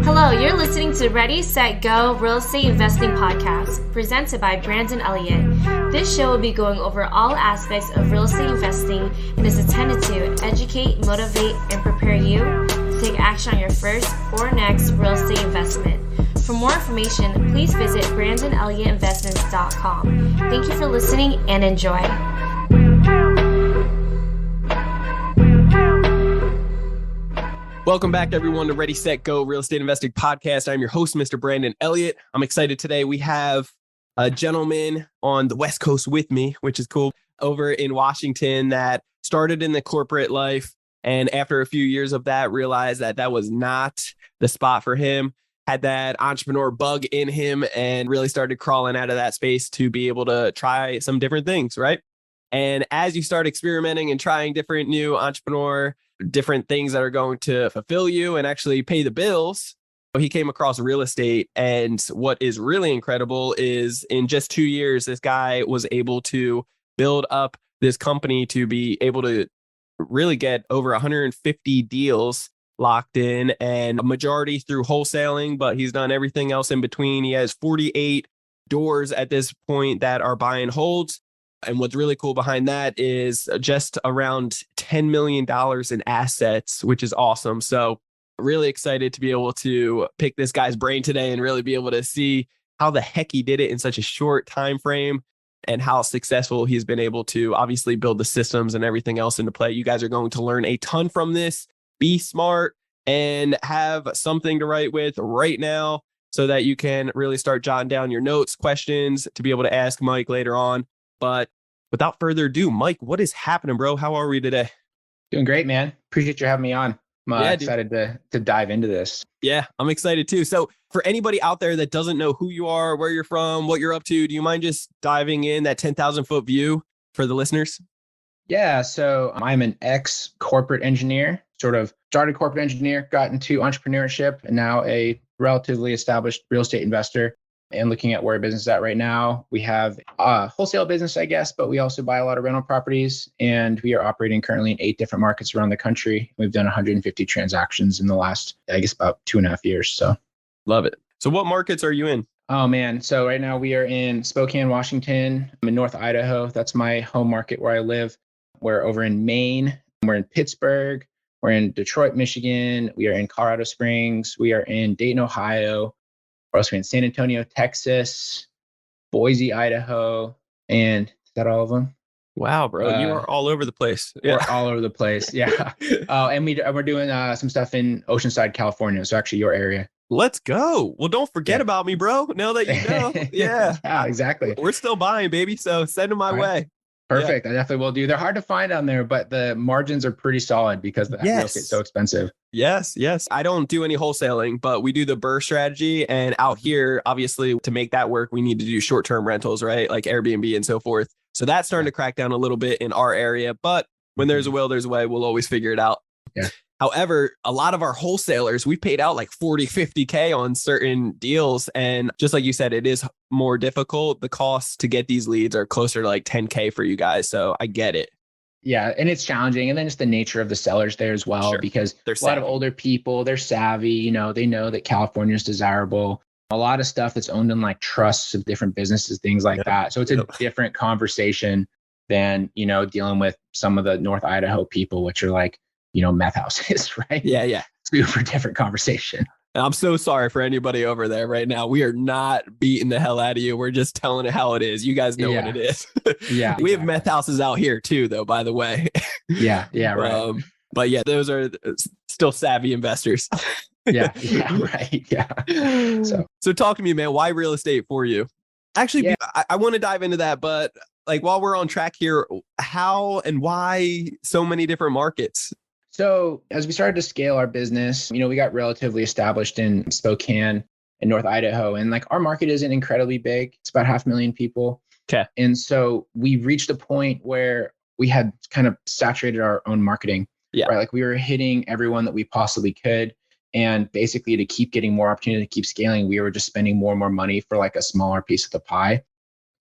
Hello, you're listening to Ready, Set, Go Real Estate Investing Podcast, presented by Brandon Elliott. This show will be going over all aspects of real estate investing and is intended to educate, motivate, and prepare you to take action on your first or next real estate investment. For more information, please visit BrandonElliottInvestments.com. Thank you for listening and enjoy. Welcome back, everyone, to Ready, Set, Go Real Estate Investing Podcast. I'm your host, Mr. Brandon Elliott. I'm excited today. We have a gentleman on the West Coast with me, which is cool, over in Washington that started in the corporate life. And after a few years of that, realized that that was not the spot for him, had that entrepreneur bug in him and really started crawling out of that space to be able to try some different things, right? And as you start experimenting and trying different new different things that are going to fulfill you and actually pay the bills, he came across real estate. And what is really incredible is in just 2 years, this guy was able to build up this company to be able to really get over 150 deals locked in, and a majority through wholesaling, but he's done everything else in between. He has 48 doors at this point that are buy and holds. And what's really cool behind that is just around $10 million in assets, which is awesome. So really excited to be able to pick this guy's brain today and really be able to see how the heck he did it in such a short time frame and how successful he's been able to obviously build the systems and everything else into play. You guys are going to learn a ton from this. Be smart and have something to write with right now so that you can really start jotting down your notes, questions to be able to ask Mike later on. But without further ado, Mike, what is happening, bro? How are we today? Doing great, man. Appreciate you having me on. I'm excited to dive into this. Yeah, I'm excited too. So for anybody out there that doesn't know who you are, where you're from, what you're up to, do you mind just diving in that 10,000 foot view for the listeners? Yeah, so I'm an ex-corporate engineer, sort of started corporate engineer, got into entrepreneurship, and now a relatively established real estate investor. And looking at where our business is at right now, we have a wholesale business, I guess, but we also buy a lot of rental properties, and we are operating currently in 8 different markets around the country. We've done 150 transactions in the last, I guess, about 2.5 years. So love it. So what markets are you in? Oh, man. So right now we are in Spokane, Washington. I'm in North Idaho. That's my home market where I live. We're over in Maine. We're in Pittsburgh. We're in Detroit, Michigan. We are in Colorado Springs. We are in Dayton, Ohio. We're also in San Antonio, Texas, Boise, Idaho, and is that all of them? Wow, bro, you are all over the place. Yeah. We're all over the place. Yeah. And we're doing some stuff in Oceanside, California. So actually your area. Let's go. Well, don't forget about me, bro. Now that you know. Yeah. Yeah, exactly. We're still buying, baby. So send them my way. Perfect. Yeah. I definitely will do. They're hard to find on there, but the margins are pretty solid because the real estate's so expensive. Yes. I don't do any wholesaling, but we do the BRRRR strategy. And out here, obviously, to make that work, we need to do short-term rentals, right? Like Airbnb and so forth. So that's starting to crack down a little bit in our area. But when there's a will, there's a way. We'll always figure it out. Yeah. However, a lot of our wholesalers, we paid out like 40, 50K on certain deals. And just like you said, it is more difficult. The costs to get these leads are closer to like 10K for you guys. So I get it. Yeah. And it's challenging. And then just the nature of the sellers there as well, because they're a lot of older people, they're savvy, they know that California is desirable. A lot of stuff that's owned in like trusts of different businesses, things like that. So it's a different conversation than, dealing with some of the North Idaho people, which are like, meth houses, right? Yeah. Super different conversation. I'm so sorry for anybody over there right now. We are not beating the hell out of you. We're just telling it how it is. You guys know what it is. Yeah. We have meth houses out here too, though, by the way. Yeah, right. But yeah, those are still savvy investors. Yeah, right. Yeah. So talk to me, man. Why real estate for you? Actually, I want to dive into that, but like while we're on track here, how and why so many different markets? So as we started to scale our business, we got relatively established in Spokane and North Idaho. And like our market isn't incredibly big. It's about 500,000 people. Okay. And so we reached a point where we had kind of saturated our own marketing. Yeah. Right. Like we were hitting everyone that we possibly could. And basically to keep getting more opportunity to keep scaling, we were just spending more and more money for like a smaller piece of the pie.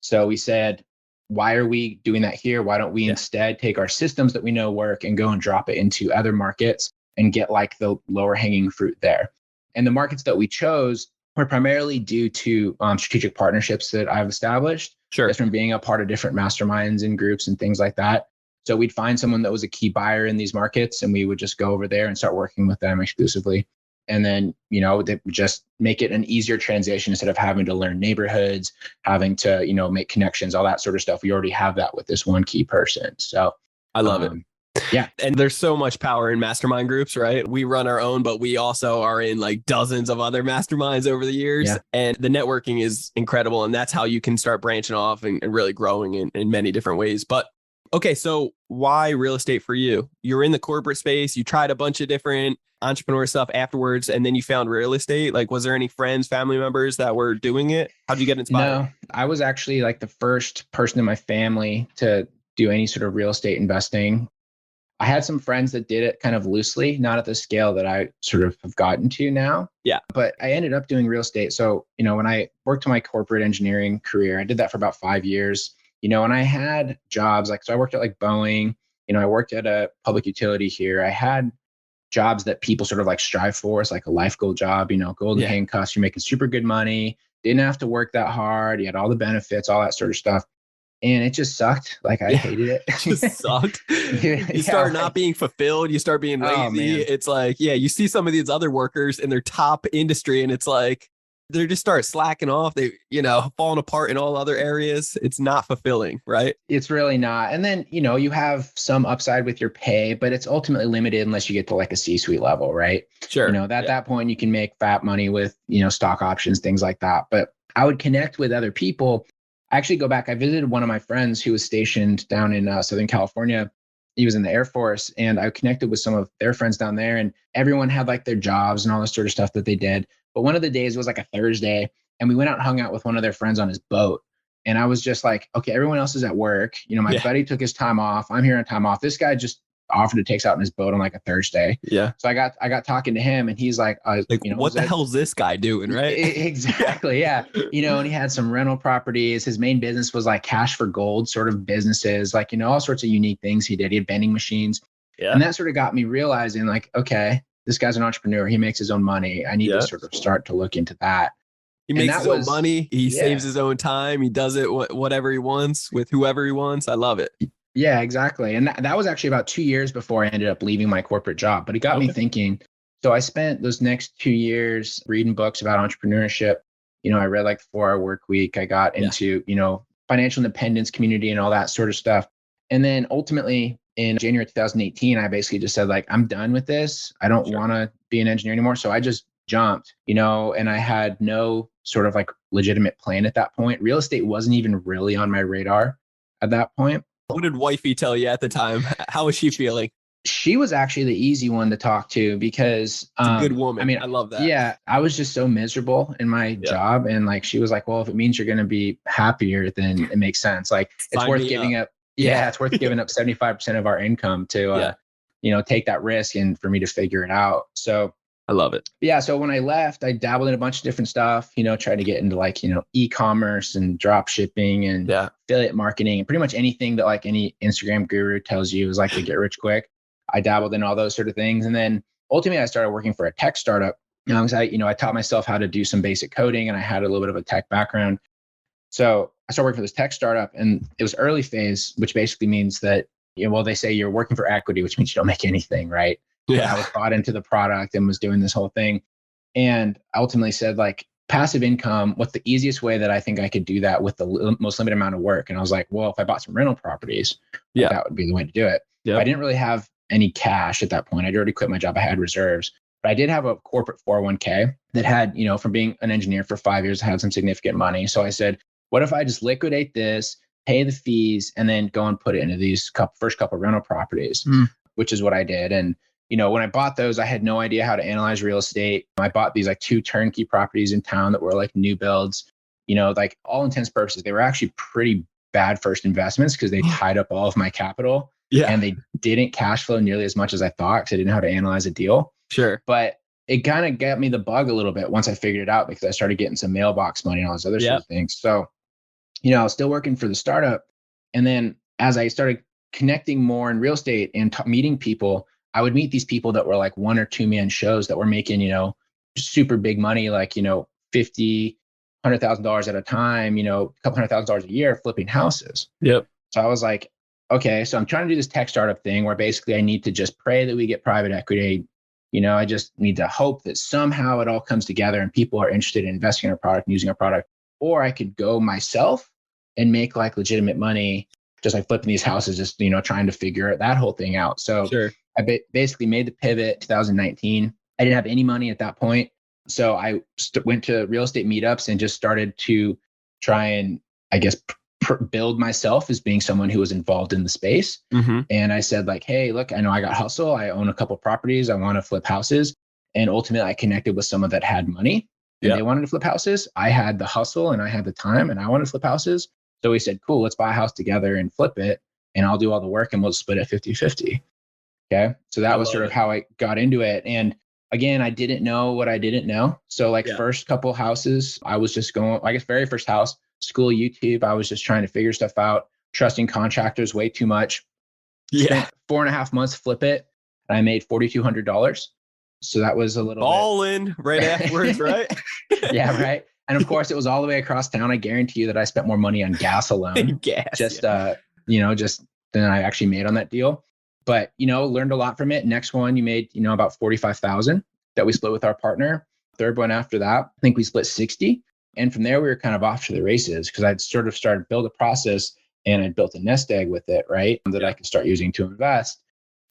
So we said, why are we doing that here? Why don't we instead take our systems that we know work and go and drop it into other markets and get like the lower hanging fruit there? And the markets that we chose were primarily due to strategic partnerships that I've established. Sure. Just from being a part of different masterminds and groups and things like that. So we'd find someone that was a key buyer in these markets, and we would just go over there and start working with them exclusively. And then, they would just make it an easier transition instead of having to learn neighborhoods, having to, make connections, all that sort of stuff. We already have that with this one key person. So I love it. Yeah. And there's so much power in mastermind groups, right? We run our own, but we also are in like dozens of other masterminds over the years. Yeah. And the networking is incredible. And that's how you can start branching off and really growing in many different ways. But okay, so why real estate for you? You're in the corporate space. You tried a bunch of different entrepreneur stuff afterwards, and then you found real estate. Like, was there any friends, family members that were doing it? How'd you get inspired? No, I was actually like the first person in my family to do any sort of real estate investing. I had some friends that did it kind of loosely, not at the scale that I sort of have gotten to now. Yeah. But I ended up doing real estate. So, when I worked in my corporate engineering career, I did that for about 5 years. And I had jobs so I worked at like Boeing, I worked at a public utility here. I had jobs that people sort of like strive for. It's like a life goal job, golden handcuffs, you're making super good money, didn't have to work that hard. You had all the benefits, all that sort of stuff. And it just sucked. Like I hated it. It just sucked. You start not being fulfilled. You start being lazy. It's like, you see some of these other workers in their top industry and it's like, they just start slacking off. They, falling apart in all other areas. It's not fulfilling, right? It's really not. And then, you have some upside with your pay, but it's ultimately limited unless you get to like a C-suite level, right? Sure. At that point you can make fat money with, stock options, things like that. But I would connect with other people. I actually go back. I visited one of my friends who was stationed down in Southern California. He was in the Air Force, and I connected with some of their friends down there, and everyone had like their jobs and all this sort of stuff that they did. But one of the days was like a Thursday, and we went out and hung out with one of their friends on his boat. And I was just like, okay, everyone else is at work. My buddy took his time off. I'm here on time off. This guy just offered to take us out on his boat on like a Thursday. Yeah. So I got talking to him, and he's like, what the hell's this guy doing, right? Exactly. Yeah. And he had some rental properties. His main business was like cash for gold sort of businesses, like, all sorts of unique things he did. He had vending machines. Yeah. And that sort of got me realizing like, okay, this guy's an entrepreneur. He makes his own money. I need to sort of start to look into that. He makes his own money. He saves his own time. He does it whatever he wants with whoever he wants. I love it. Yeah, exactly. And that was actually about 2 years before I ended up leaving my corporate job. But it got me thinking. So I spent those next 2 years reading books about entrepreneurship. I read like the 4-Hour Work Week. I got into, financial independence community and all that sort of stuff. And then ultimately in January 2018, I basically just said like, I'm done with this. I don't want to be an engineer anymore. So I just jumped, and I had no sort of like legitimate plan at that point. Real estate wasn't even really on my radar at that point. What did wifey tell you at the time? How was she feeling? She was actually the easy one to talk to because it's a good woman. I mean, I love that. Yeah, I was just so miserable in my job. And like, she was like, well, if it means you're going to be happier, then it makes sense. Like it's worth giving up. Yeah, it's worth giving up 75% of our income to, take that risk and for me to figure it out. So I love it. Yeah. So when I left, I dabbled in a bunch of different stuff, tried to get into like, e-commerce and drop shipping and affiliate marketing and pretty much anything that like any Instagram guru tells you is like to get rich quick. I dabbled in all those sort of things. And then ultimately I started working for a tech startup. I taught myself how to do some basic coding and I had a little bit of a tech background. So I started working for this tech startup and it was early phase, which basically means that, they say you're working for equity, which means you don't make anything, right? Yeah. I was bought into the product and was doing this whole thing. And I ultimately said like passive income, what's the easiest way that I think I could do that with the most limited amount of work? And I was like, well, if I bought some rental properties, that would be the way to do it. Yep. I didn't really have any cash at that point. I'd already quit my job. I had reserves, but I did have a corporate 401k that had, from being an engineer for 5 years, I had some significant money. So I said, what if I just liquidate this, pay the fees, and then go and put it into these first couple rental properties, which is what I did. And when I bought those, I had no idea how to analyze real estate. I bought these like 2 turnkey properties in town that were like new builds, like all intents and purposes. They were actually pretty bad first investments because they tied up all of my capital and they didn't cash flow nearly as much as I thought because I didn't know how to analyze a deal. Sure. But it kind of got me the bug a little bit once I figured it out because I started getting some mailbox money and all those other sort of things. So, I was still working for the startup. And then as I started connecting more in real estate and meeting people, I would meet these people that were like 1 or 2 man shows that were making, super big money, like, $100,000 at a time, a couple $100,000 a year flipping houses. Yep. So I was like, okay, so I'm trying to do this tech startup thing where basically I need to just pray that we get private equity. I just need to hope that somehow it all comes together and people are interested in investing in our product and using our product. Or I could go myself and make like legitimate money, just like flipping these houses, just, trying to figure that whole thing out. So Sure. I basically made the pivot 2019. I didn't have any money at that point. So I went to real estate meetups and just started to try and, I guess, build myself as being someone who was involved in the space. Mm-hmm. And I said like, hey, look, I know I got hustle. I own a couple properties. I want to flip houses. And ultimately I connected with someone that had money and they wanted to flip houses. I had the hustle and I had the time and I wanted to flip houses. So we said, cool, let's buy a house together and flip it. And I'll do all the work and we'll split it 50-50. Okay. So that was sort of how I got into it. And again, I didn't know what I didn't know. So like first couple houses, I was just going, I guess very first house, school YouTube. I was just trying to figure stuff out, trusting contractors way too much. Spent 4.5 months flip it. And I made $4,200. So that was a little all in right afterwards, right? Yeah, right. And of course it was all the way across town. I guarantee you that I spent more money on gas alone. Just than I actually made on that deal. But, learned a lot from it. Next one, you made, about 45,000 that we split with our partner. Third one after that, I think we split 60. And from there, we were kind of off to the races because I'd sort of started to build a process and I'd built a nest egg with it, right? That I could start using to invest.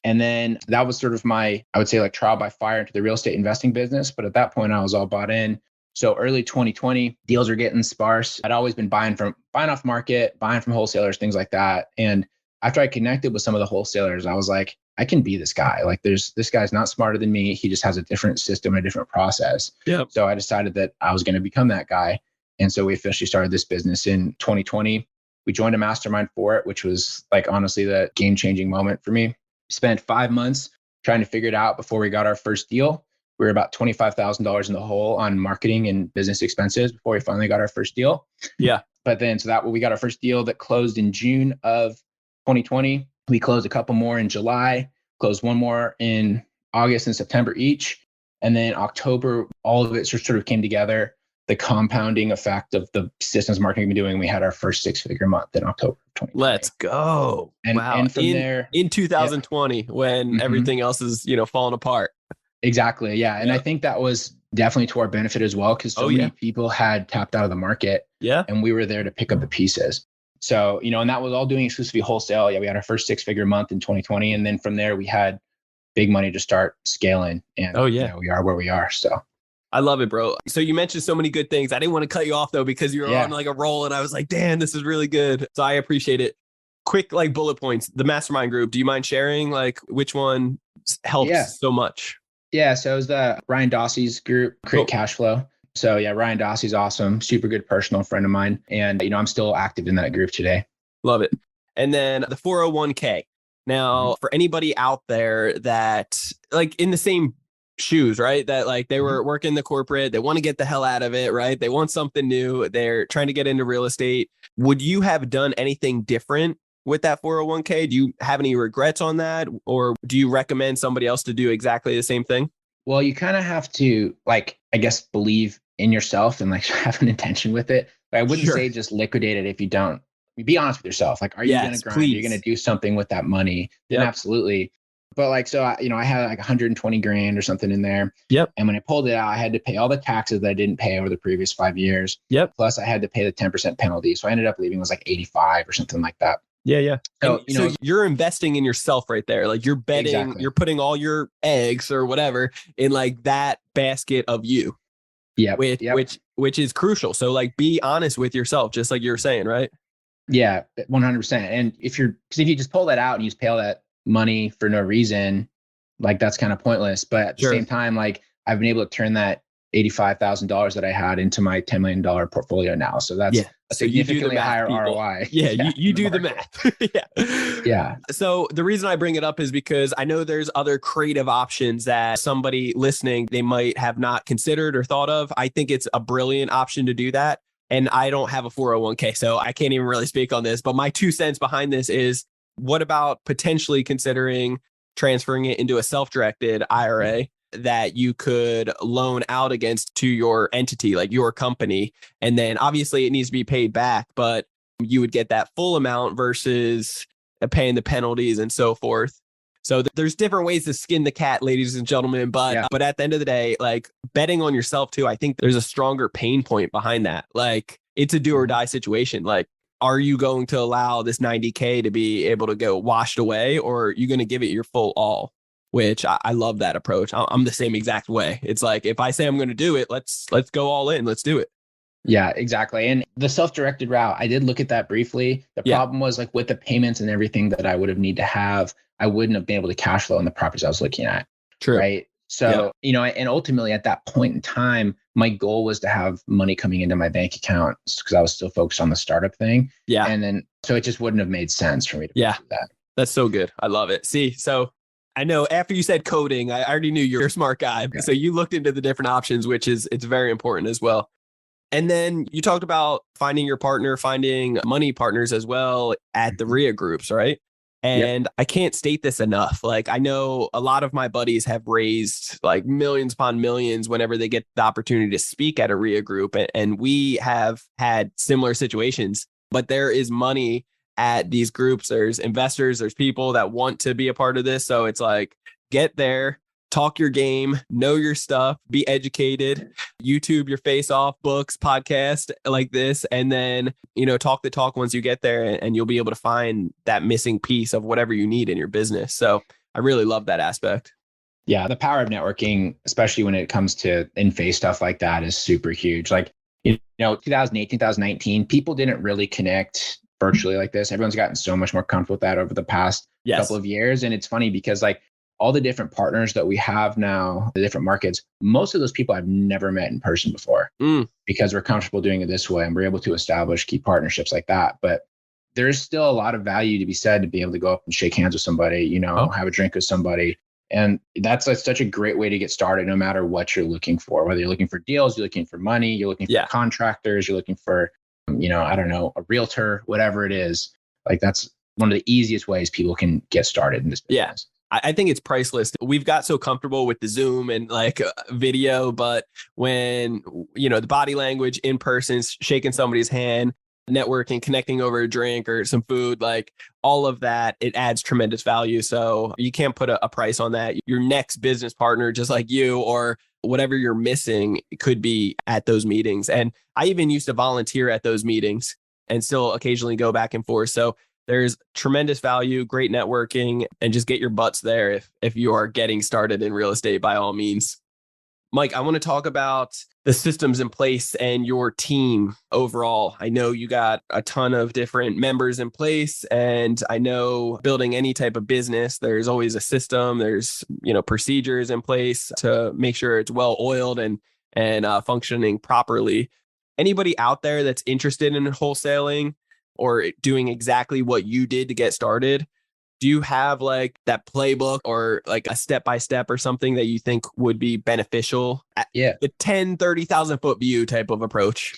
And then that was sort of my, I would say like trial by fire into the real estate investing business. But at that point, I was all bought in. So early 2020, deals are getting sparse. I'd always been buying off market, buying from wholesalers, things like that. And after I connected with some of the wholesalers, I was like, I can be this guy. Like this guy's not smarter than me. He just has a different system, a different process. Yep. So I decided that I was going to become that guy. And so we officially started this business in 2020. We joined a mastermind for it, which was like, honestly, the game-changing moment for me. Spent 5 months trying to figure it out before we got our first deal. We were about $25,000 in the hole on marketing and business expenses before we finally got our first deal. Yeah. But then, we got our first deal that closed in June of 2020. We closed a couple more in July, closed one more in August and September each. And then October, all of it sort of came together. The compounding effect of the systems marketing we've been doing, we had our first 6-figure month in October 2020. Let's go. And, wow. And from there, in 2020, when everything else is, falling apart. Exactly. Yeah. And I think that was definitely to our benefit as well, because so many people had tapped out of the market. Yeah. And we were there to pick up the pieces. So, and that was all doing exclusively wholesale. Yeah. We had our first 6-figure month in 2020. And then from there, we had big money to start scaling. And we are where we are. So I love it, bro. So you mentioned so many good things. I didn't want to cut you off though, because you're on like a roll and I was like, damn, this is really good. So I appreciate it. Quick, like bullet points, the mastermind group. Do you mind sharing like which one helps so much? Yeah. So it was the Ryan Dossey's group, Create Cash Flow. So yeah, Ryan Dossey's awesome. Super good personal friend of mine. And, I'm still active in that group today. Love it. And then the 401k. Now, for anybody out there that like in the same shoes, right? That like they were working the corporate, they want to get the hell out of it, right? They want something new. They're trying to get into real estate. Would you have done anything different with that 401k? Do you have any regrets on that? Or do you recommend somebody else to do exactly the same thing? Well, you kind of have to like, I guess, believe in yourself and like have an intention with it. But I wouldn't say just liquidate it if you don't. Be honest with yourself. Like, are you going to grind? Please. Are you going to do something with that money? Then absolutely. But like, so, I had like 120 grand or something in there. Yep. And when I pulled it out, I had to pay all the taxes that I didn't pay over the previous 5 years. Yep. Plus I had to pay the 10% penalty. So I ended up leaving, it was like 85 or something like that. Yeah. Yeah. So, so you're investing in yourself right there. Like you're betting, you're putting all your eggs or whatever in like that basket of you. Yeah. Which is crucial. So like, be honest with yourself, just like you're saying, right? Yeah, 100%. And if you just pull that out and you just pay all that money for no reason, like that's kind of pointless. But at the same time, like I've been able to turn that $85,000 that I had into my $10 million portfolio now. So that's a significantly higher ROI. Yeah, you do the math. Yeah. So the reason I bring it up is because I know there's other creative options that somebody listening, they might have not considered or thought of. I think it's a brilliant option to do that. And I don't have a 401k, so I can't even really speak on this. But my 2 cents behind this is, what about potentially considering transferring it into a self-directed IRA that you could loan out against to your entity, like your company. And then obviously it needs to be paid back, but you would get that full amount versus paying the penalties and so forth. So there's different ways to skin the cat, ladies and gentlemen. But at the end of the day, like betting on yourself too, I think there's a stronger pain point behind that. Like it's a do or die situation. Like, are you going to allow this 90K to be able to go washed away, or are you going to give it your full all? Which I love that approach. I'm the same exact way. It's like, if I say I'm going to do it, let's go all in. Let's do it. Yeah, exactly. And the self-directed route, I did look at that briefly. The problem was like with the payments and everything that I would have need to have, I wouldn't have been able to cash flow on the properties I was looking at. True. Right. So, and ultimately at that point in time, my goal was to have money coming into my bank account because I was still focused on the startup thing. Yeah. And then, so it just wouldn't have made sense for me to do that. That's so good. I love it. See, so I know after you said coding, I already knew you're a smart guy. Okay. So you looked into the different options, which it's very important as well. And then you talked about finding your partner, finding money partners as well at the RIA groups, right? And I can't state this enough. Like, I know a lot of my buddies have raised like millions upon millions whenever they get the opportunity to speak at a RIA group. And we have had similar situations, but there is money at these groups. There's investors, there's people that want to be a part of this. So it's like, get there, talk your game, know your stuff, be educated, YouTube your face off, books, podcast like this, and then, talk the talk once you get there, and you'll be able to find that missing piece of whatever you need in your business. So I really love that aspect. Yeah. The power of networking, especially when it comes to in-face stuff like that, is super huge. Like, 2018, 2019, people didn't really connect virtually like this. Everyone's gotten so much more comfortable with that over the past couple of years. And it's funny because like, all the different partners that we have now, the different markets, most of those people I've never met in person before because we're comfortable doing it this way and we're able to establish key partnerships like that. But there's still a lot of value to be said to be able to go up and shake hands with somebody, have a drink with somebody. And that's such a great way to get started, no matter what you're looking for, whether you're looking for deals, you're looking for money, you're looking for contractors, you're looking for, I don't know, a realtor, whatever it is. Like that's one of the easiest ways people can get started in this business. Yeah. I think it's priceless. We've got so comfortable with the Zoom and like video, but when, the body language in person, shaking somebody's hand, networking, connecting over a drink or some food, like all of that, it adds tremendous value. So you can't put a price on that. Your next business partner, just like you, or whatever you're missing, could be at those meetings. And I even used to volunteer at those meetings and still occasionally go back and forth. So there's tremendous value, great networking, and just get your butts there if you are getting started in real estate, by all means. Mike, I want to talk about the systems in place and your team overall. I know you got a ton of different members in place, and I know building any type of business, there's always a system, there's, procedures in place to make sure it's well oiled and functioning properly. Anybody out there that's interested in wholesaling or doing exactly what you did to get started, do you have like that playbook or like a step-by-step or something that you think would be beneficial? The 10, 30,000 foot view type of approach.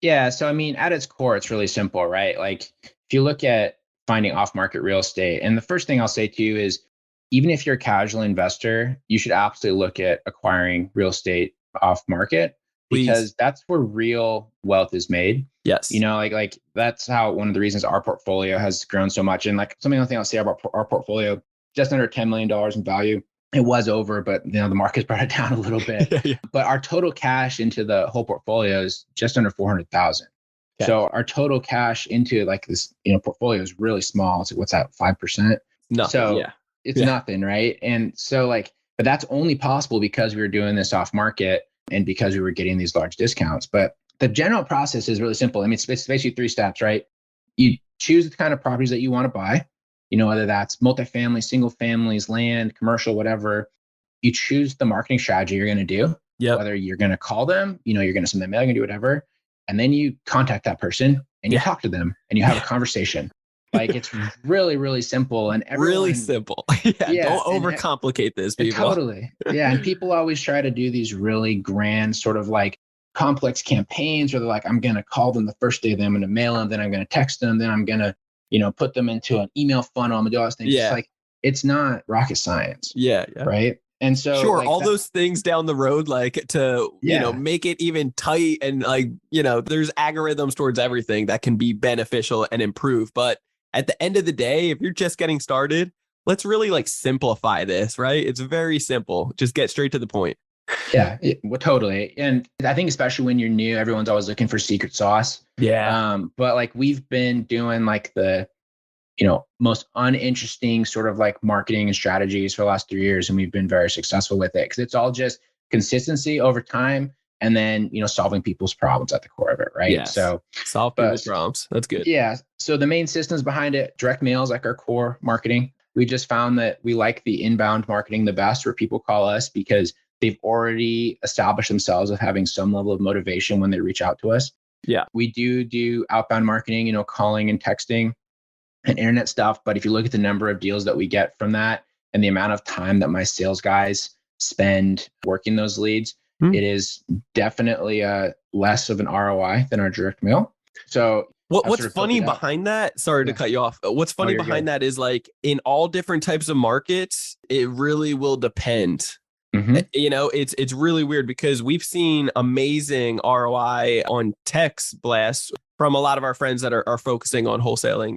Yeah. So, at its core, it's really simple, right? Like if you look at finding off-market real estate, and the first thing I'll say to you is, even if you're a casual investor, you should absolutely look at acquiring real estate off-market. Because that's where real wealth is made. Yes. Like that's how one of the reasons our portfolio has grown so much. And like something I'll say about our portfolio, just under $10 million in value. It was over, but the market's brought it down a little bit. But our total cash into the whole portfolio is just under 400,000. Okay. So our total cash into like this, portfolio is really small. It's what's that, 5%? Nothing. So it's nothing, right? And so but that's only possible because we were doing this off market and because we were getting these large discounts. But the general process is really simple. It's basically 3 steps, right? You choose the kind of properties that you want to buy, whether that's multifamily, single families, land, commercial, whatever. You choose the marketing strategy you're going to do, whether you're going to call them, you're going to send them a mail, you're going to do whatever. And then you contact that person and you talk to them and you have a conversation. Like it's really, really simple and really simple. Don't overcomplicate this, people. Totally. Yeah. And people always try to do these really grand sort of like complex campaigns where they're like, I'm going to call them the first day, then I'm going to mail them, then I'm going to text them, then I'm going to, put them into an email funnel. I'm going to do all these things. It's like, it's not rocket science. Yeah. Right. And so sure, like all those things down the road, like to, make it even tight and like, there's algorithms towards everything that can be beneficial and improve. But at the end of the day, if you're just getting started, let's really like simplify this, right? It's very simple. Just get straight to the point. Yeah, well, totally. And I think especially when you're new, everyone's always looking for secret sauce. Yeah. But like we've been doing like the, most uninteresting sort of like marketing and strategies for the last 3 years. And we've been very successful with it because it's all just consistency over time and then, solving people's problems at the core of it. Right. Yes. So solve people's problems. That's good. Yeah. So the main systems behind it, direct mail is like our core marketing. We just found that we like the inbound marketing the best, where people call us because they've already established themselves with having some level of motivation when they reach out to us. Yeah. We do outbound marketing, calling and texting and internet stuff. But if you look at the number of deals that we get from that and the amount of time that my sales guys spend working those leads, it is definitely less of an ROI than our direct mail. So what's funny behind that? Sorry to cut you off. What's funny behind that is like in all different types of markets, it really will depend. Mm-hmm. It's really weird because we've seen amazing ROI on text blasts from a lot of our friends that are focusing on wholesaling,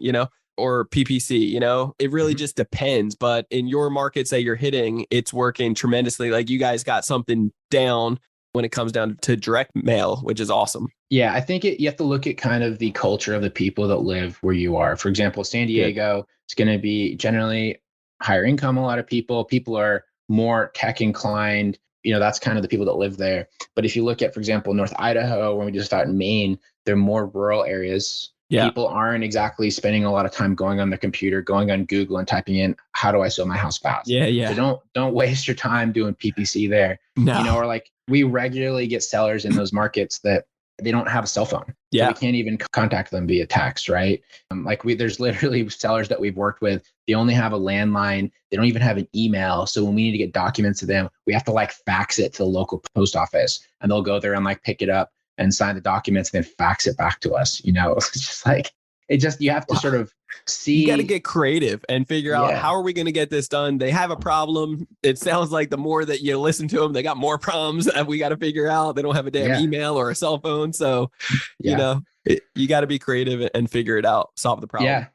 or PPC, it really just depends. But in your markets that you're hitting, it's working tremendously. Like you guys got something down when it comes down to direct mail, which is awesome. Yeah, I think you have to look at kind of the culture of the people that live where you are. For example, San Diego is going to be generally higher income. A lot of people are more tech inclined. That's kind of the people that live there. But if you look at, for example, North Idaho, when we just out in Maine, they're more rural areas. Yeah. People aren't exactly spending a lot of time going on their computer, going on Google and typing in, how do I sell my house fast? Yeah. So don't waste your time doing PPC there. No. Or like we regularly get sellers in those markets that they don't have a cell phone. Yeah. So we can't even contact them via text, right? There's literally sellers that we've worked with. They only have a landline. They don't even have an email. So when we need to get documents to them, we have to like fax it to the local post office, and they'll go there and like pick it up and sign the documents and then fax it back to us. It's just like, you have to sort of see. You got to get creative and figure out how are we going to get this done? They have a problem. It sounds like the more that you listen to them, they got more problems that we got to figure out. They don't have a damn email or a cell phone. So, you got to be creative and figure it out, solve the problem. Yeah,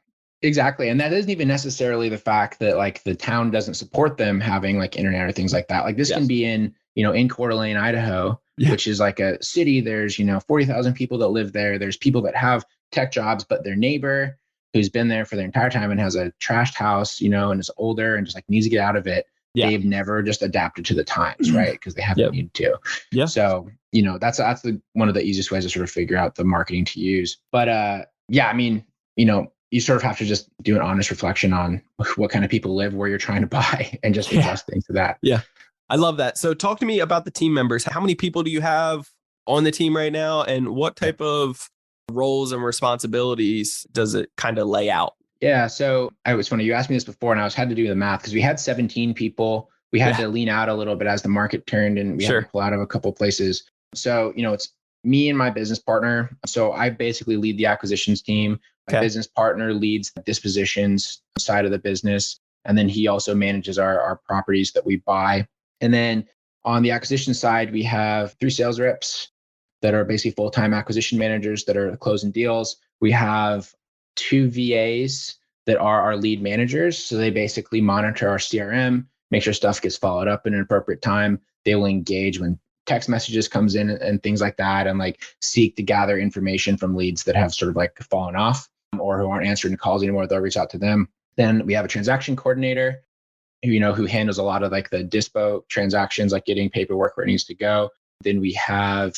exactly. And that isn't even necessarily the fact that like the town doesn't support them having like internet or things like that. Like this can be in Coeur d'Alene, Idaho, which is like a city. There's, 40,000 people that live there. There's people that have tech jobs, but their neighbor who's been there for their entire time and has a trashed house, and is older and just like needs to get out of it. Yeah. They've never just adapted to the times, right? Because they haven't needed to. Yeah. So, that's one of the easiest ways to sort of figure out the marketing to use. But you sort of have to just do an honest reflection on what kind of people live where you're trying to buy and just adjust things to that. Yeah. I love that. So talk to me about the team members. How many people do you have on the team right now? And what type of roles and responsibilities does it kind of lay out? Yeah. So it was funny. You asked me this before and I had to do the math because we had 17 people. We had to lean out a little bit as the market turned and we had to pull out of a couple of places. So, it's me and my business partner. So I basically lead the acquisitions team. My business partner leads the dispositions side of the business. And then he also manages our properties that we buy. And then on the acquisition side, we have 3 sales reps that are basically full-time acquisition managers that are closing deals. We have 2 VAs that are our lead managers. So they basically monitor our CRM, make sure stuff gets followed up in an appropriate time. They will engage when text messages comes in and things like that, and like seek to gather information from leads that have sort of like fallen off or who aren't answering calls anymore. They'll reach out to them. Then we have a transaction coordinator who handles a lot of like the dispo transactions, like getting paperwork where it needs to go. Then we have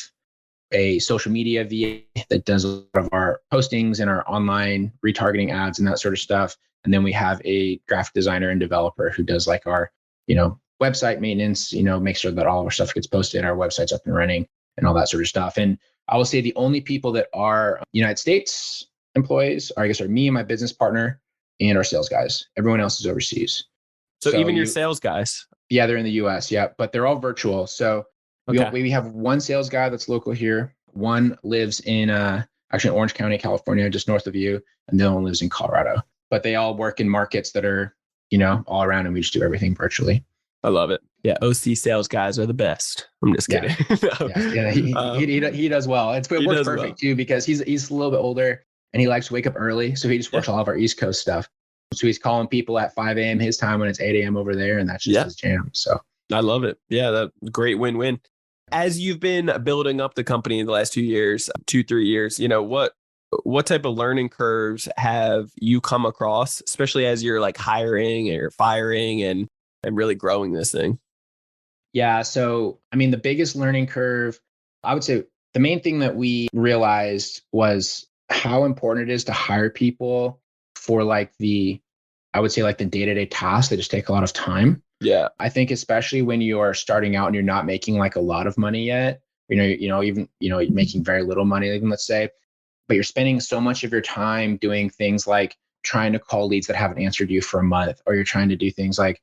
a social media VA that does a lot of our postings and our online retargeting ads and that sort of stuff. And then we have a graphic designer and developer who does like our, website maintenance, make sure that all of our stuff gets posted, our website's up and running and all that sort of stuff. And I will say the only people that are United States employees are me and my business partner and our sales guys. Everyone else is overseas. So even your sales guys? Yeah, they're in the US. Yeah, but they're all virtual. So we have one sales guy that's local here. One lives in actually Orange County, California, just north of you. And the other one lives in Colorado. But they all work in markets that are, all around, and we just do everything virtually. I love it. Yeah, OC sales guys are the best. I'm just kidding. No. Yeah. He does well. It works perfect too, because he's a little bit older and he likes to wake up early. So he just works all of our East Coast stuff. So he's calling people at 5 a.m. his time when it's 8 a.m. over there. And that's just his jam. So I love it. Yeah, that's great win-win. As you've been building up the company in the last 2 years, 2-3 years, what type of learning curves have you come across, especially as you're like hiring or firing and really growing this thing? Yeah. So, I mean, the biggest learning curve, I would say the main thing that we realized was how important it is to hire people for like I would say like the day-to-day tasks that just take a lot of time. Yeah. I think especially when you are starting out and you're not making like a lot of money yet, even making very little money, even let's say, but you're spending so much of your time doing things like trying to call leads that haven't answered you for a month, or you're trying to do things like,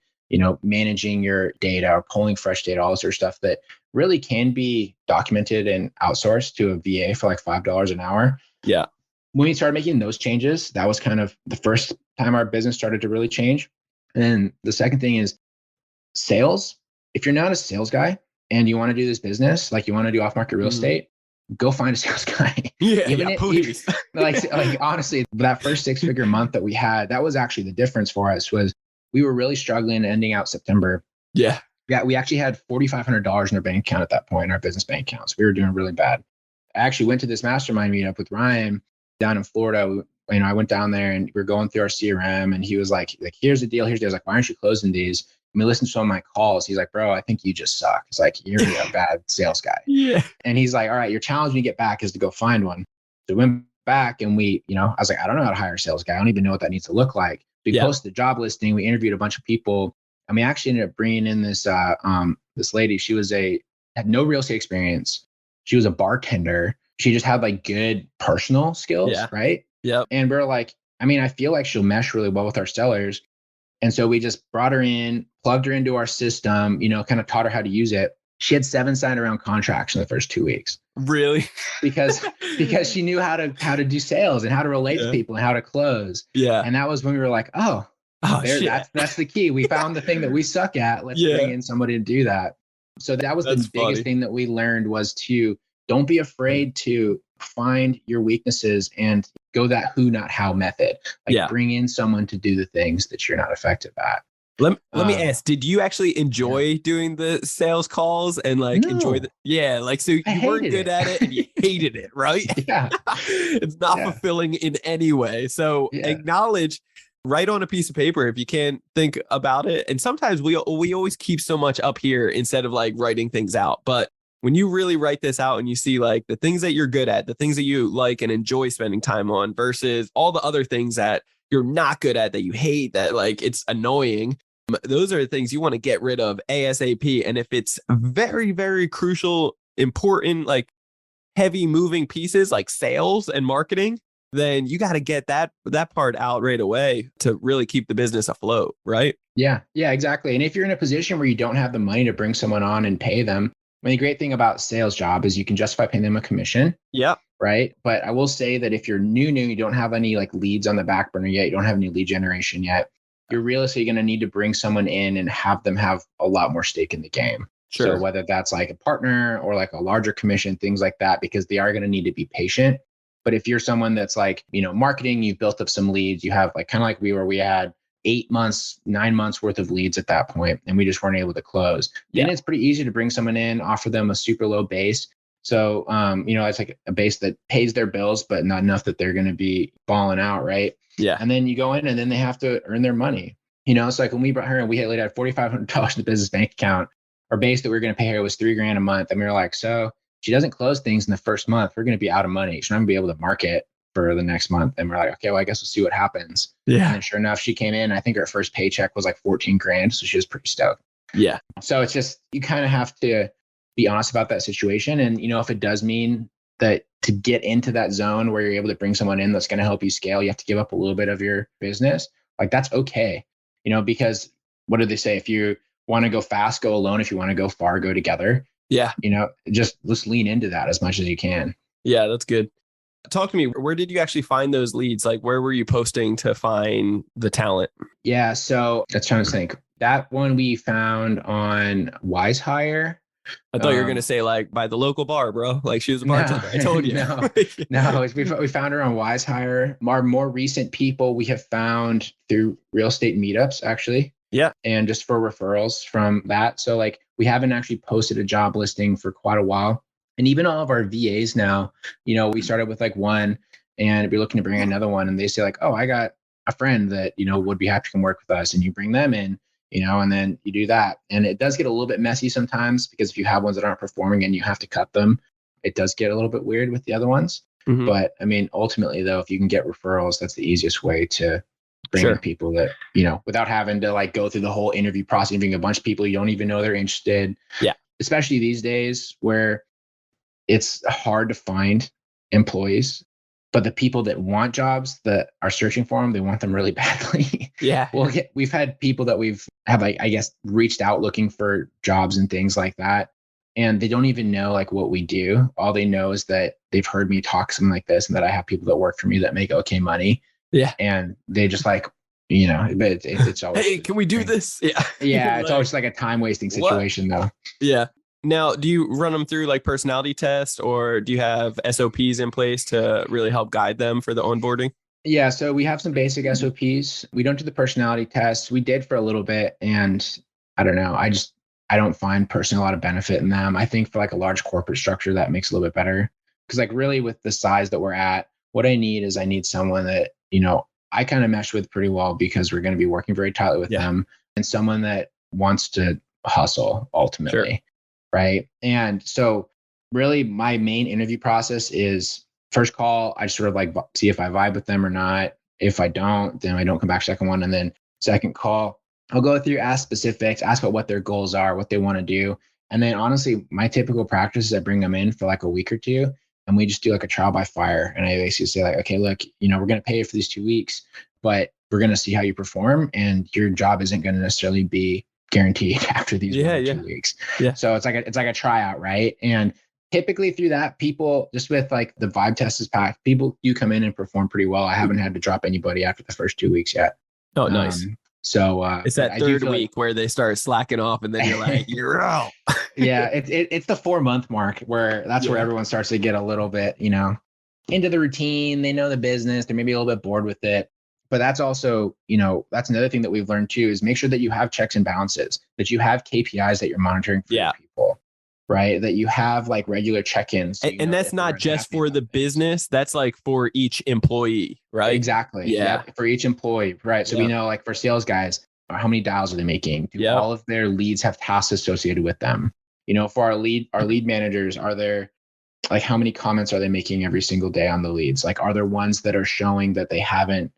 managing your data or pulling fresh data, all this sort of stuff that really can be documented and outsourced to a VA for like $5 an hour. Yeah. When we started making those changes, that was kind of the first time our business started to really change. And then the second thing is sales. If you're not a sales guy and you want to do this business, like you want to do off-market real estate, go find a sales guy. Please. like honestly, that first 6-figure month that we had, that was actually the difference for us. Was we were really struggling ending out September. Yeah. We actually had $4,500 in our bank account at that point, in our business bank account. So we were doing really bad. I actually went to this mastermind meetup with Ryan down in Florida. I went down there and we are going through our CRM, and he was like, here's the deal. I was like, why aren't you closing these? And we listened to some of my calls. He's like, bro, I think you just suck. It's like, you're a bad sales guy. Yeah. And he's like, all right, your challenge when you get back is to go find one. So we went back and I was like, I don't know how to hire a sales guy. I don't even know what that needs to look like. We posted the job listing. We interviewed a bunch of people, and we actually ended up bringing in this lady. She had no real estate experience. She was a bartender. She just had like good personal skills, right? Yeah. And we're like, I feel like she'll mesh really well with our sellers. And so we just brought her in, plugged her into our system, kind of taught her how to use it. She had 7 signed around contracts in the first 2 weeks. Really? because she knew how to do sales and how to relate to people and how to close. Yeah. And that was when we were like, that's the key. We found the thing that we suck at. Let's bring in somebody to do that. So that was the biggest thing that we learned, was to don't be afraid to find your weaknesses and go that who, not how method. Bring in someone to do the things that you're not effective at. Let me ask, did you actually enjoy doing the sales calls and enjoy so you weren't good at it and you hated it, right? Yeah. It's not fulfilling in any way. So acknowledge, write on a piece of paper if you can't think about it. And sometimes we always keep so much up here instead of writing things out. But when you really write this out and you see the things that you're good at, the things that you like and enjoy spending time on versus all the other things that you're not good at, that you hate, that it's annoying. Those are the things you want to get rid of ASAP. And if it's very, very crucial, important, heavy moving pieces like sales and marketing, then you got to get that part out right away to really keep the business afloat, right? Yeah, exactly. And if you're in a position where you don't have the money to bring someone on and pay them, the great thing about sales job is you can justify paying them a commission. Yeah. Right. But I will say that if you're new, you don't have any leads on the back burner yet, you don't have any lead generation yet, you're realistically going to need to bring someone in and have them have a lot more stake in the game. Sure. So whether that's a partner or a larger commission, things like that, because they are going to need to be patient. But if you're someone that's marketing, you've built up some leads, you have kind of like we had 8 months, 9 months worth of leads at that point, and we just weren't able to close. Then it's pretty easy to bring someone in, offer them a super low base. So, it's a base that pays their bills, but not enough that they're going to be balling out. Right. Yeah. And then you go in and then they have to earn their money. It's when we brought her in, we had $4,500 in the business bank account. Our base that we were going to pay her was $3,000 a month. And we were like, so she doesn't close things in the first month, we're going to be out of money. She's not going to be able to market for the next month. And we're like, okay, well, I guess we'll see what happens. Yeah. And then sure enough, she came in. I think her first paycheck was $14,000. So she was pretty stoked. Yeah. So it's just, you kind of have to be honest about that situation. And, if it does mean that to get into that zone where you're able to bring someone in that's going to help you scale, you have to give up a little bit of your business. That's okay. Because what do they say? If you want to go fast, go alone. If you want to go far, go together. Yeah. Just let's lean into that as much as you can. Yeah, that's good. Talk to me. Where did you actually find those leads? Where were you posting to find the talent? Yeah. So that's trying to think. that one we found on Wise Hire. I thought you were going to say like by the local bar, bro. Like she was a bartender. No, I told you. no. We found her on Wise Hire. Our more recent people we have found through real estate meetups, actually. Yeah. And just for referrals from that. So like we haven't actually posted a job listing for quite a while. And even all of our VAs now, we started with like one and we're looking to bring another one. And they say like, oh, I got a friend that, would be happy to come work with us. And you bring them in, and then you do that. And it does get a little bit messy sometimes because if you have ones that aren't performing and you have to cut them, it does get a little bit weird with the other ones. Mm-hmm. But I mean, ultimately though, if you can get referrals, that's the easiest way to bring in people that, without having to like go through the whole interview process, being a bunch of people you don't even know they're interested. Yeah. Especially these days where it's hard to find employees, but the people that want jobs that are searching for them, they want them really badly. Yeah. Well, we've had people that have I guess, reached out looking for jobs and things like that. And they don't even know like what we do. All they know is that they've heard me talk something like this and that I have people that work for me that make okay money. Yeah. And they just like, but it's always, hey, can we do this? Yeah. Yeah. It's always like a time wasting situation though. Yeah. Now, do you run them through like personality tests or do you have SOPs in place to really help guide them for the onboarding? Yeah. So we have some basic SOPs. We don't do the personality tests. We did for a little bit. And I don't know. I don't find personally a lot of benefit in them. I think for like a large corporate structure, that makes it a little bit better. Because like really with the size that we're at, what I need someone that, I kind of mesh with pretty well because we're going to be working very tightly with them and someone that wants to hustle ultimately. Sure. Right. And so really my main interview process is first call. I sort of like see if I vibe with them or not. If I don't, then I don't come back second one. And then second call, I'll go through, ask specifics, ask about what their goals are, what they want to do. And then honestly, my typical practice is I bring them in for like a week or two and we just do like a trial by fire. And I basically say like, okay, look, we're going to pay you for these 2 weeks, but we're going to see how you perform and your job isn't going to necessarily be guaranteed after these 2 weeks. Yeah. So it's like a tryout, right? And typically through that, people just with like the vibe test is packed, people do come in and perform pretty well. I haven't had to drop anybody after the first 2 weeks yet. Oh, nice. So it's that third week where they start slacking off and then you're like, you're out. Yeah. It's the 4-month mark where that's where everyone starts to get a little bit, into the routine. They know the business. They're maybe a little bit bored with it. But that's also, that's another thing that we've learned too, is make sure that you have checks and balances, that you have KPIs that you're monitoring for your people, right? That you have like regular check-ins. So and that's not just for the business. That's like for each employee, right? Exactly. Yeah. For each employee, right? So we know like for sales guys, how many dials are they making? Do all of their leads have tasks associated with them? For our lead managers, are there like how many comments are they making every single day on the leads? Like, are there ones that are showing that they haven't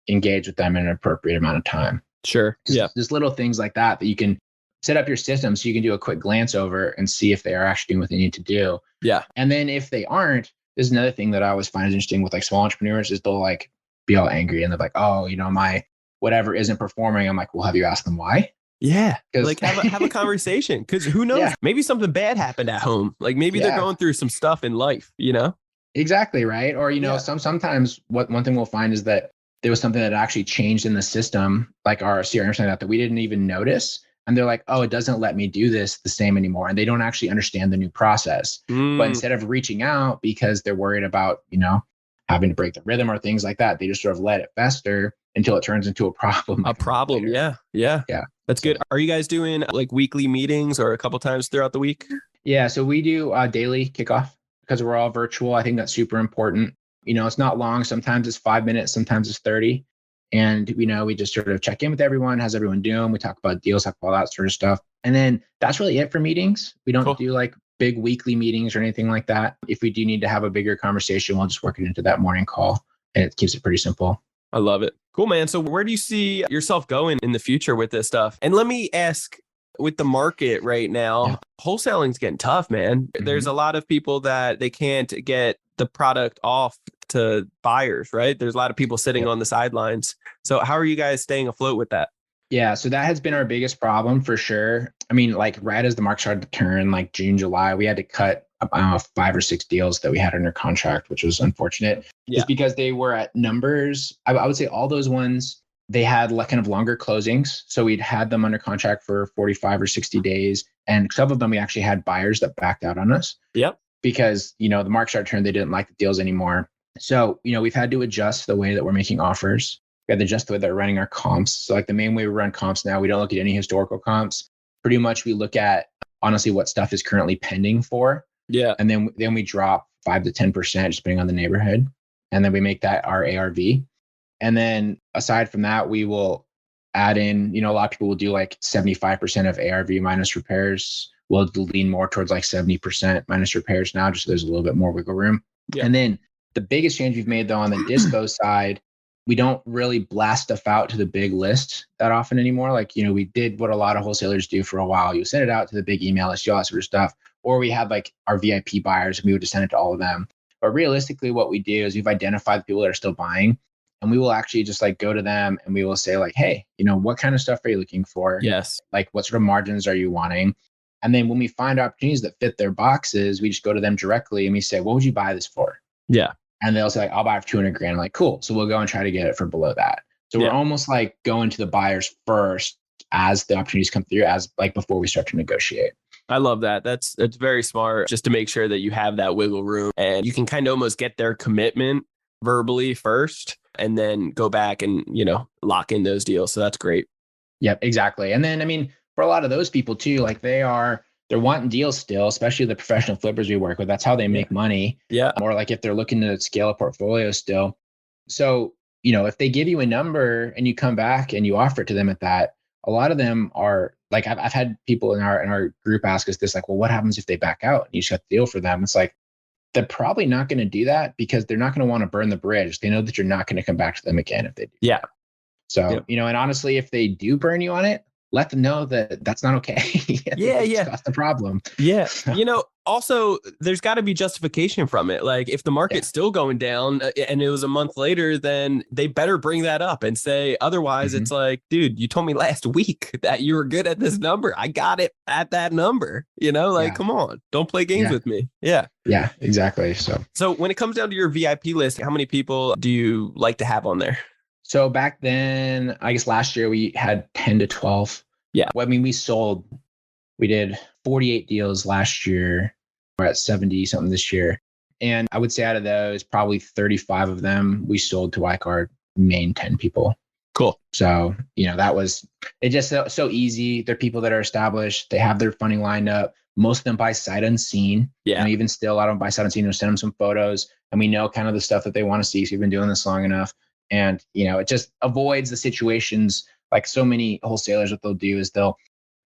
engage with them in an appropriate amount of time? Sure. Just little things like that you can set up your system so you can do a quick glance over and see if they are actually doing what they need to do. Yeah. And then if they aren't, this is another thing that I always find is interesting with like small entrepreneurs is they'll like be all angry and they're like, oh, my whatever isn't performing. I'm like, well, have you asked them why? Yeah. Like have a conversation because who knows? Yeah. Maybe something bad happened at home. Like maybe they're going through some stuff in life, Exactly. Right. Or, sometimes one thing we'll find is that there was something that actually changed in the system, like our CRM or something that we didn't even notice. And they're like, oh, it doesn't let me do this the same anymore. And they don't actually understand the new process. But instead of reaching out because they're worried about, having to break the rhythm or things like that, they just sort of let it fester until it turns into a problem. Yeah. That's good. Are you guys doing like weekly meetings or a couple times throughout the week? Yeah. So we do daily kickoff because we're all virtual. I think that's super important. It's not long. Sometimes it's 5 minutes, sometimes it's 30. And, we just sort of check in with everyone. How's everyone doing? We talk about deals, talk about all that sort of stuff. And then that's really it for meetings. We don't do like big weekly meetings or anything like that. If we do need to have a bigger conversation, we'll just work it into that morning call and it keeps it pretty simple. I love it. Cool, man. So where do you see yourself going in the future with this stuff? And let me ask, with the market right now, wholesaling's getting tough, man. Mm-hmm. There's a lot of people that they can't get the product off to buyers, right? There's a lot of people sitting on the sidelines. So how are you guys staying afloat with that? Yeah, so that has been our biggest problem for sure. I mean, like right as the market started to turn, like June, July, we had to cut 5 or 6 deals that we had under contract, which was unfortunate. Just because they were at numbers. I would say all those ones they had like kind of longer closings. So we'd had them under contract for 45 or 60 days. And some of them, we actually had buyers that backed out on us. Yep. Because, the market started turning, they didn't like the deals anymore. So, we've had to adjust the way that we're making offers. We had to adjust the way that we're running our comps. So like the main way we run comps now, we don't look at any historical comps. Pretty much we look at honestly what stuff is currently pending for. Yeah. And then we drop 5 to 10% depending on the neighborhood. And then we make that our ARV. And then aside from that, we will add in, a lot of people will do like 75% of ARV minus repairs. We'll lean more towards like 70% minus repairs now, just so there's a little bit more wiggle room. Yeah. And then the biggest change we've made though on the dispo side, we don't really blast stuff out to the big list that often anymore. Like, we did what a lot of wholesalers do for a while. You send it out to the big email list, all that sort of stuff. Or we had like our VIP buyers and we would just send it to all of them. But realistically, what we do is we've identified the people that are still buying. And we will actually just like go to them and we will say like, hey, what kind of stuff are you looking for? Yes. Like what sort of margins are you wanting? And then when we find opportunities that fit their boxes, we just go to them directly and we say, what would you buy this for? Yeah. And they'll say like, I'll buy it for 200 grand. I'm like, cool. So we'll go and try to get it for below that. So we're almost like going to the buyers first as the opportunities come through, as like before we start to negotiate. I love that. That's very smart, just to make sure that you have that wiggle room and you can kind of almost get their commitment verbally first and then go back and, lock in those deals. So that's great. Yep, exactly. And then, for a lot of those people too, like they're wanting deals still, especially the professional flippers we work with. That's how they make money. Yeah. Or like if they're looking to scale a portfolio still. So, if they give you a number and you come back and you offer it to them at that, a lot of them are like, I've had people in our group ask us this, like, well, what happens if they back out and you shut the deal for them? It's like, they're probably not going to do that because they're not going to want to burn the bridge. They know that you're not going to come back to them again if they do. Yeah. So, and honestly, if they do burn you on it, let them know that that's not okay. That's the problem. Yeah. Also, there's got to be justification from it. Like if the market's still going down and it was a month later, then they better bring that up and say, otherwise it's like, dude, you told me last week that you were good at this number. I got it at that number, come on, don't play games with me. Yeah. Yeah, exactly. So when it comes down to your VIP list, how many people do you like to have on there? So back then, I guess last year we had 10 to 12. Yeah. We did 48 deals last year. We're at 70 something this year. And I would say out of those, probably 35 of them we sold to like our main 10 people. Cool. So, it just so easy. They're people that are established. They have their funding lined up. Most of them buy sight unseen. Yeah. Even still, a lot of them buy sight unseen. We'll send them some photos and we know kind of the stuff that they want to see. So we've been doing this long enough. And, it just avoids the situations like so many wholesalers. What they'll do is they'll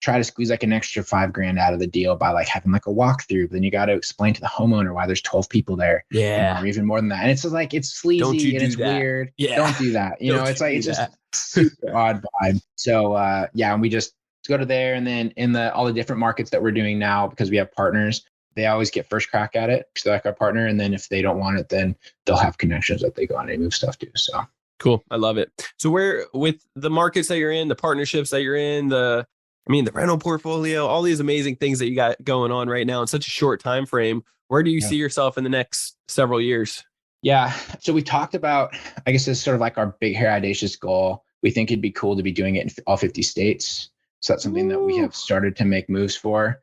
try to squeeze like an extra $5,000 out of the deal by like having like a walkthrough. But then you got to explain to the homeowner why there's 12 people there. Yeah. Or even more than that. And it's just like, it's sleazy and it's weird. Yeah. Don't do that. It's like, it's just super odd vibe. So, and we just go to there. And then in all the different markets that we're doing now, because we have partners, they always get first crack at it. So like our partner. And then if they don't want it, then they'll have connections that they go on and move stuff to. So cool. I love it. So where with the markets that you're in, the partnerships that you're in, the rental portfolio, all these amazing things that you got going on right now in such a short time frame, where do you see yourself in the next several years? Yeah. So we talked about, I guess it's sort of like our big, hairy, audacious goal. We think it'd be cool to be doing it in all 50 states. So that's something that we have started to make moves for.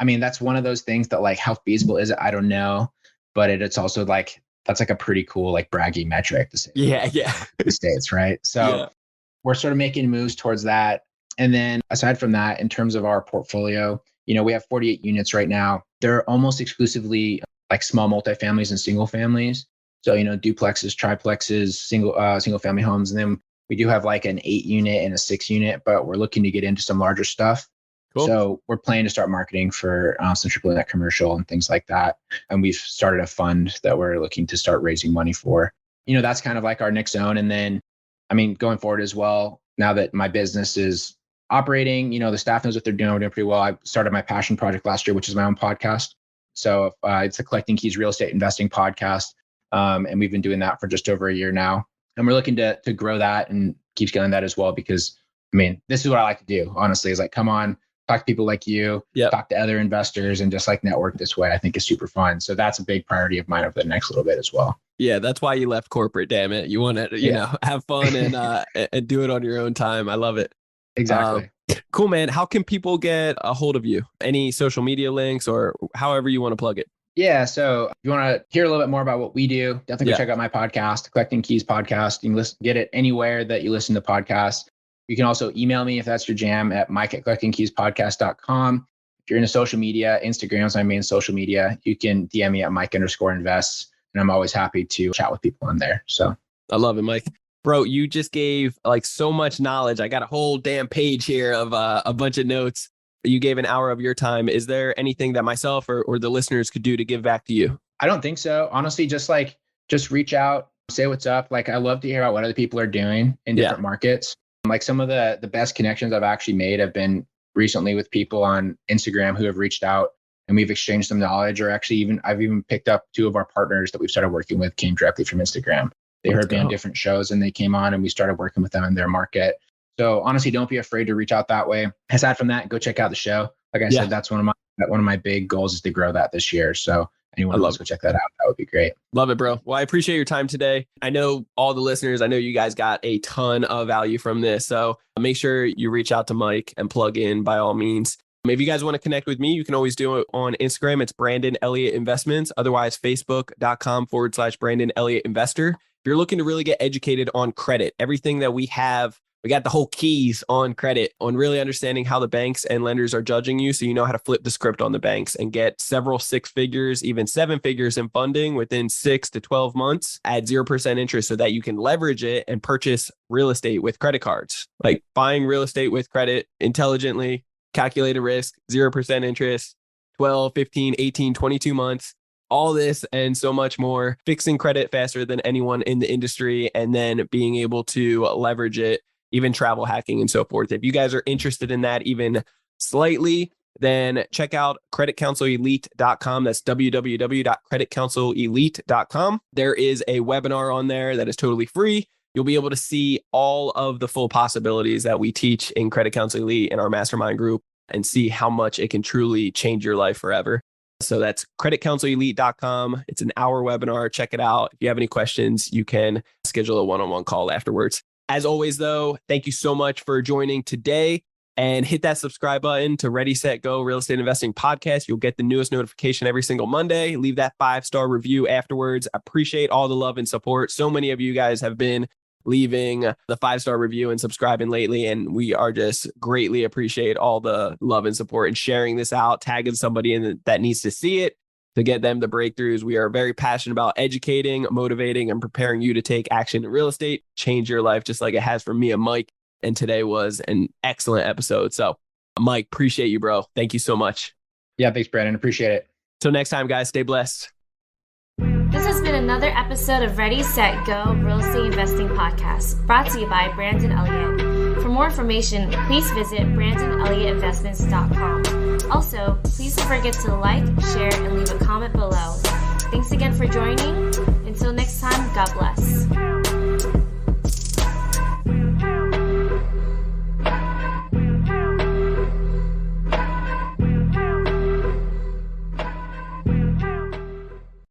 That's one of those things that like, how feasible is it? I don't know. But it's also like, that's like a pretty cool, like bragging metric to say. Yeah. The states, right? So we're sort of making moves towards that. And then aside from that, in terms of our portfolio, we have 48 units right now. They're almost exclusively like small multifamilies and single families. So, duplexes, triplexes, single family homes. And then we do have like an 8 unit and a 6 unit, but we're looking to get into some larger stuff. Cool. So we're planning to start marketing for some triple net commercial and things like that. And we've started a fund that we're looking to start raising money for. That's kind of like our next zone. And then, going forward as well, now that my business is operating, the staff knows what they're doing. We're doing pretty well. I started my passion project last year, which is my own podcast. So it's the Collecting Keys Real Estate Investing podcast. And we've been doing that for just over a year now. And we're looking to grow that and keep scaling that as well, because this is what I like to do, honestly, is like, come on, talk to people like you, talk to other investors and just like network this way. I think is super fun. So that's a big priority of mine over the next little bit as well. Yeah, that's why you left corporate, damn it. You want to, have fun and do it on your own time. I love it. Exactly. Cool, man. How can people get a hold of you? Any social media links or however you want to plug it? Yeah. So if you want to hear a little bit more about what we do, definitely go check out my podcast, Collecting Keys Podcast. You can get it anywhere that you listen to podcasts. You can also email me if that's your jam at mike@collectingkeyspodcast.com. If you're into social media, Instagram's my main social media. You can DM me at Mike_invests. And I'm always happy to chat with people on there. So I love it, Mike. Bro, you just gave like so much knowledge. I got a whole damn page here of a bunch of notes. You gave an hour of your time. Is there anything that myself or the listeners could do to give back to you? I don't think so. Honestly, just reach out, say what's up. Like, I love to hear about what other people are doing in different markets. Like, some of the best connections I've actually made have been recently with people on Instagram who have reached out and we've exchanged some knowledge, or actually I've even picked up 2 of our partners that we've started working with came directly from Instagram. They heard me on different shows and they came on and we started working with them in their market. So honestly, don't be afraid to reach out that way. Aside from that, go check out the show. Like I said, that's one of my big goals is to grow that this year. So anyone wants to go check that out, that would be great. Love it, bro. Well, I appreciate your time today. I know all the listeners, I know you guys got a ton of value from this. So make sure you reach out to Mike and plug in by all means. If you guys want to connect with me, you can always do it on Instagram. It's Brandon Elliott Investments. Otherwise, facebook.com/Brandon Elliott Investor. If you're looking to really get educated on credit, everything that we have, we got the whole keys on credit, on really understanding how the banks and lenders are judging you. So you know how to flip the script on the banks and get several 6 figures, even 7 figures in funding within 6 to 12 months at 0% interest so that you can leverage it and purchase real estate with credit cards. Like buying real estate with credit intelligently, calculated risk, 0% interest, 12, 15, 18, 22 months. All this and so much more, fixing credit faster than anyone in the industry, and then being able to leverage it, even travel hacking and so forth. If you guys are interested in that even slightly, then check out creditcounselelite.com. That's www.creditcounselelite.com. There is a webinar on there that is totally free. You'll be able to see all of the full possibilities that we teach in Credit Counsel Elite in our mastermind group and see how much it can truly change your life forever. So that's creditcounselelite.com. It's an hour webinar. Check it out. If you have any questions, you can schedule a one-on-one call afterwards. As always, though, thank you so much for joining today, and hit that subscribe button to Ready, Set, Go Real Estate Investing Podcast. You'll get the newest notification every single Monday. Leave that 5-star review afterwards. I appreciate all the love and support. So many of you guys have been leaving the 5-star review and subscribing lately. And we are just greatly appreciate all the love and support and sharing this out, tagging somebody in that needs to see it to get them the breakthroughs. We are very passionate about educating, motivating, and preparing you to take action in real estate, change your life just like it has for me and Mike. And today was an excellent episode. So Mike, appreciate you, bro. Thank you so much. Yeah, thanks, Brandon. Appreciate it. Till next time, guys, stay blessed. This has been another episode of Ready, Set, Go Real Estate Investing Podcast, brought to you by Brandon Elliott. For more information, please visit BrandonElliottInvestments.com. Also, please don't forget to like, share, and leave a comment below. Thanks again for joining. Until next time, God bless.